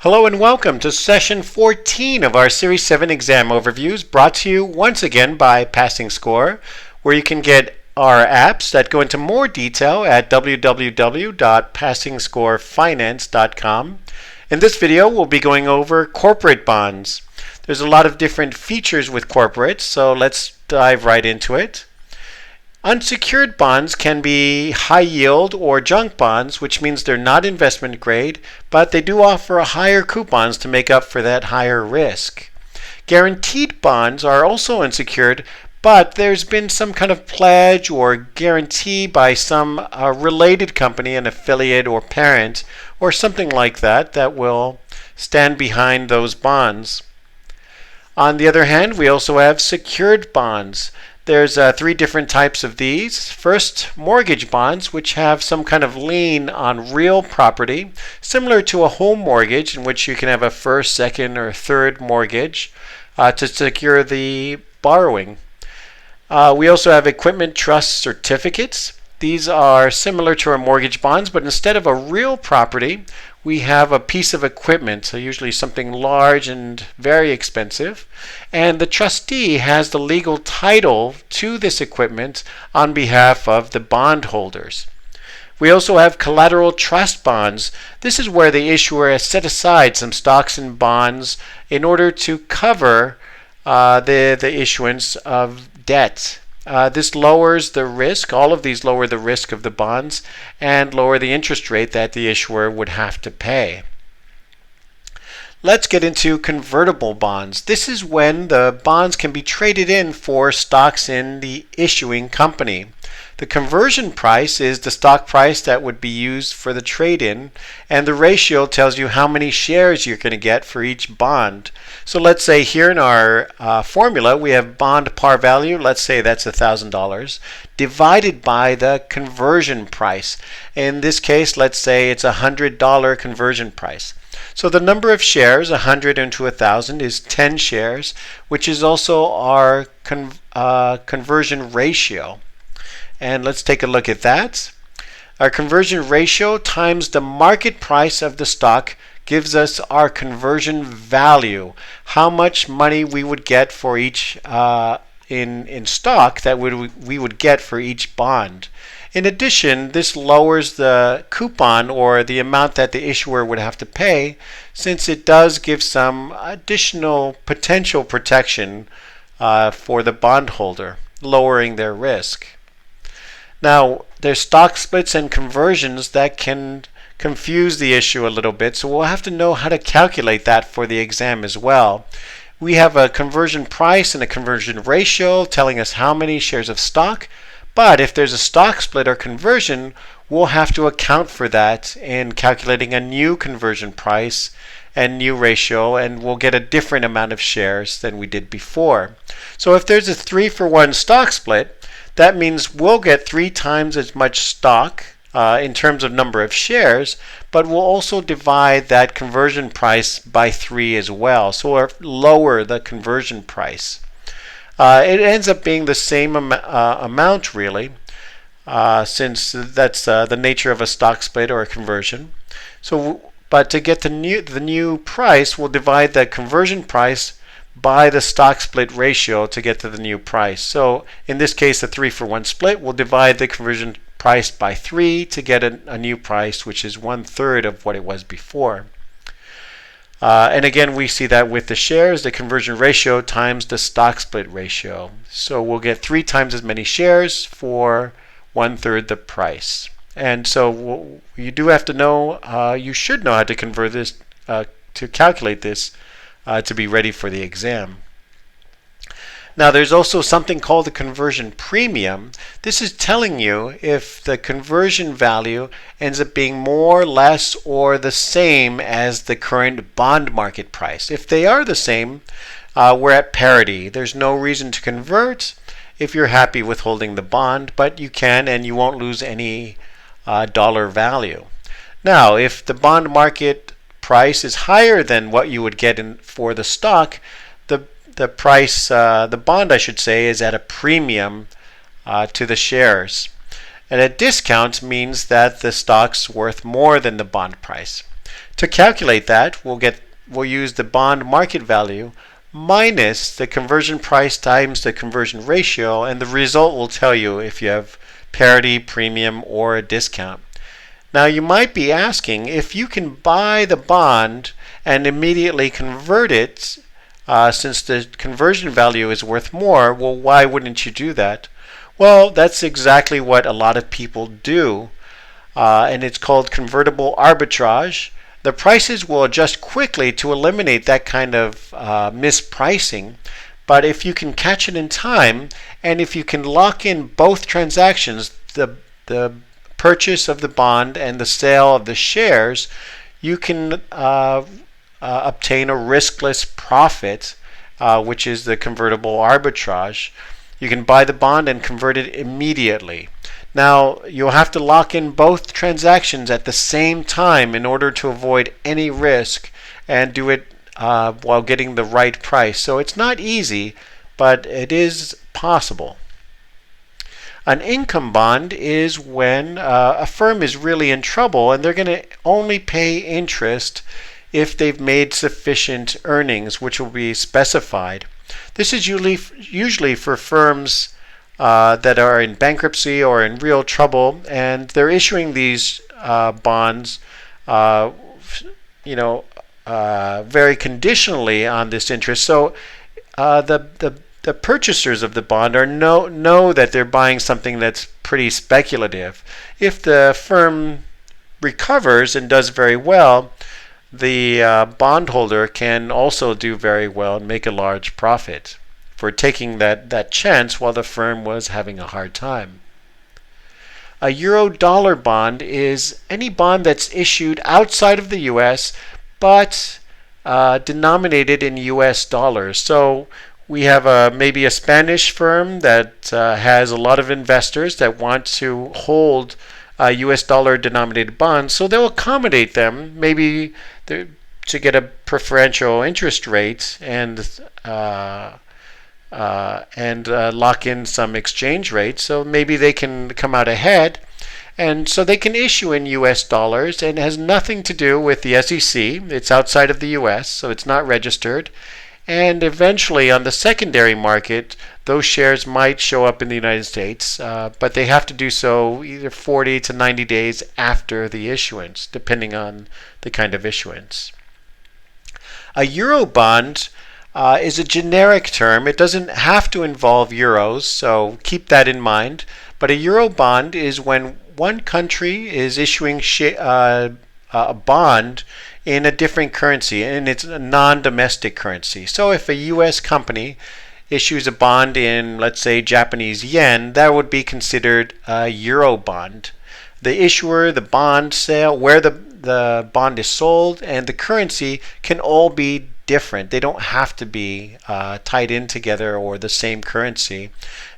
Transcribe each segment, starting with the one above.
Hello and welcome to session 14 of our Series 7 exam overviews, brought to you once again by Passing Score, where you can get our apps that go into more detail at www.passingscorefinance.com. In this video, we'll be going over corporate bonds. There's a lot of different features with corporates, so let's dive right into it. Unsecured bonds can be high yield or junk bonds, which means they're not investment grade, but they do offer higher coupons to make up for that higher risk. Guaranteed bonds are also unsecured, but there's been some kind of pledge or guarantee by some related company, an affiliate or parent, or something like that, that will stand behind those bonds. On the other hand, we also have secured bonds. There's three different types of these. First, mortgage bonds, which have some kind of lien on real property, similar to a home mortgage, in which you can have a first, second, or third mortgage to secure the borrowing. We also have equipment trust certificates. These are similar to our mortgage bonds, but instead of a real property, we have a piece of equipment, so usually something large and very expensive, and the trustee has the legal title to this equipment on behalf of the bondholders. We also have collateral trust bonds. This is where the issuer has set aside some stocks and bonds in order to cover the issuance of debt. This lowers the risk. All of these lower the risk of the bonds and lower the interest rate that the issuer would have to pay. Let's get into convertible bonds. This is when the bonds can be traded in for stocks in the issuing company. The conversion price is the stock price that would be used for the trade-in, and the ratio tells you how many shares you're going to get for each bond. So let's say here in our formula we have bond par value, let's say that's $1,000, divided by the conversion price. In this case, let's say it's $100 conversion price. So the number of shares, 100 into 1,000, is 10 shares, which is also our conversion ratio. And let's take a look at that. Our conversion ratio times the market price of the stock gives us our conversion value, how much money we would get for each in stock that we would get for each bond. In addition, this lowers the coupon or the amount that the issuer would have to pay, since it does give some additional potential protection for the bondholder, lowering their risk. Now, there's stock splits and conversions that can confuse the issue a little bit, so we'll have to know how to calculate that for the exam as well. We have a conversion price and a conversion ratio telling us how many shares of stock, but if there's a stock split or conversion, we'll have to account for that in calculating a new conversion price and new ratio, and we'll get a different amount of shares than we did before. So if there's a 3-for-1 stock split, that means we'll get 3 times as much stock in terms of number of shares, but we'll also divide that conversion price by 3 as well, so we'll lower the conversion price. It ends up being the same amount really, since that's the nature of a stock split or a conversion. But to get the new price, we'll divide the conversion price by the stock split ratio to get to the new price. So in this case, the 3-for-1 split, we'll divide the conversion price by 3 to get a new price, which is 1/3 of what it was before. And again, we see that with the shares, the conversion ratio times the stock split ratio. So we'll get 3 times as many shares for 1/3 the price. And so you do have to know, you should know how to convert this, to calculate this, to be ready for the exam. Now there's also something called the conversion premium. This is telling you if the conversion value ends up being more, less, or the same as the current bond market price. If they are the same, we're at parity. There's no reason to convert if you're happy with holding the bond, but you can and you won't lose any dollar value. Now if the bond market price is higher than what you would get for the stock, the price, the bond I should say, is at a premium to the shares. And a discount means that the stock's worth more than the bond price. To calculate that, we'll use the bond market value minus the conversion price times the conversion ratio, and the result will tell you if you have parity, premium, or a discount. Now you might be asking, if you can buy the bond and immediately convert it, since the conversion value is worth more, well, why wouldn't you do that? Well, that's exactly what a lot of people do, and it's called convertible arbitrage. The prices will adjust quickly to eliminate that kind of mispricing, but if you can catch it in time, and if you can lock in both transactions, the purchase of the bond and the sale of the shares, you can obtain a riskless profit, which is the convertible arbitrage. You can buy the bond and convert it immediately. Now, you'll have to lock in both transactions at the same time in order to avoid any risk and do it while getting the right price. So it's not easy, but it is possible. An income bond is when a firm is really in trouble and they're going to only pay interest if they've made sufficient earnings, which will be specified. This is usually for firms that are in bankruptcy or in real trouble, and they're issuing these bonds, very conditionally on this interest. So the purchasers of the bond know that they're buying something that's pretty speculative. If the firm recovers and does very well, the bondholder can also do very well and make a large profit for taking that chance while the firm was having a hard time. A Eurodollar bond is any bond that's issued outside of the U.S. but denominated in U.S. dollars. So we have maybe a Spanish firm that has a lot of investors that want to hold U.S. dollar denominated bonds, so they'll accommodate them maybe to get a preferential interest rate and lock in some exchange rate, so maybe they can come out ahead. And so they can issue in U.S. dollars, and it has nothing to do with the SEC. It's outside of the U.S., so it's not registered. And eventually on the secondary market, those shares might show up in the United States, but they have to do so either 40 to 90 days after the issuance, depending on the kind of issuance. A Eurobond is a generic term. It doesn't have to involve euros, so keep that in mind. But a Eurobond is when one country is issuing a bond in a different currency, and it's a non-domestic currency. So if a U.S. company issues a bond in, let's say, Japanese yen, that would be considered a Eurobond. The issuer, the bond sale, where the bond is sold, and the currency can all be different. They don't have to be tied in together or the same currency.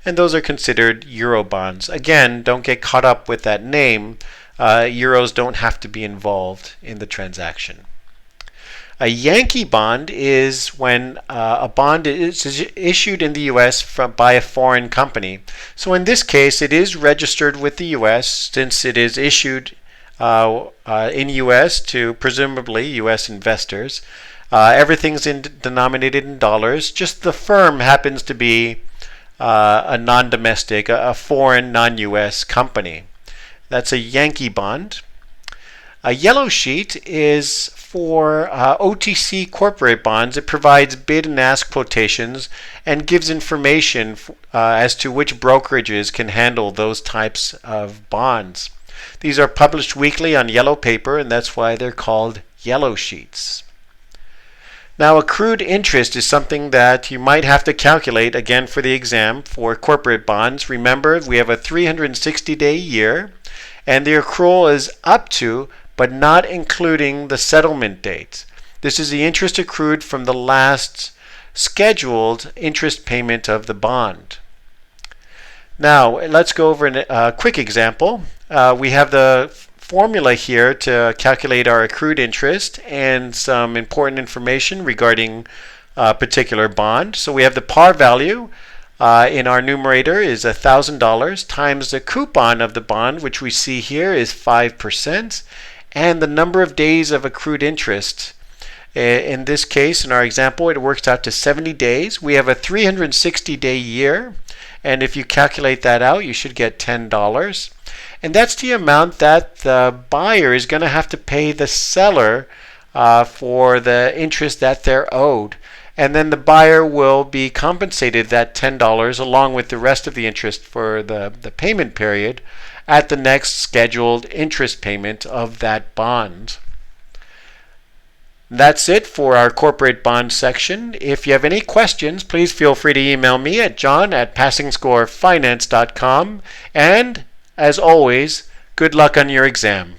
And those are considered Eurobonds. Again, don't get caught up with that name. Euros don't have to be involved in the transaction. A Yankee Bond is when a bond is issued in the U.S. by a foreign company. So in this case, it is registered with the U.S. since it is issued in U.S. to presumably U.S. investors. Everything's denominated in dollars. Just the firm happens to be a non-domestic, a foreign, non-U.S. company. That's a Yankee Bond. A yellow sheet is for OTC corporate bonds. It provides bid and ask quotations and gives information as to which brokerages can handle those types of bonds. These are published weekly on yellow paper, and that's why they're called yellow sheets. Now, accrued interest is something that you might have to calculate again for the exam for corporate bonds. Remember, we have a 360-day year, and the accrual is up to but not including the settlement date. This is the interest accrued from the last scheduled interest payment of the bond. Now, let's go over a quick example. We have the formula here to calculate our accrued interest and some important information regarding a particular bond. So we have the par value in our numerator is $1,000 times the coupon of the bond, which we see here is 5%, and the number of days of accrued interest. In this case, in our example, it works out to 70 days. We have a 360-day year, and if you calculate that out, you should get $10. And that's the amount that the buyer is going to have to pay the seller for the interest that they're owed. And then the buyer will be compensated that $10 along with the rest of the interest for the payment period at the next scheduled interest payment of that bond. That's it for our corporate bond section. If you have any questions, please feel free to email me at john@passingscorefinance.com. And as always, good luck on your exam.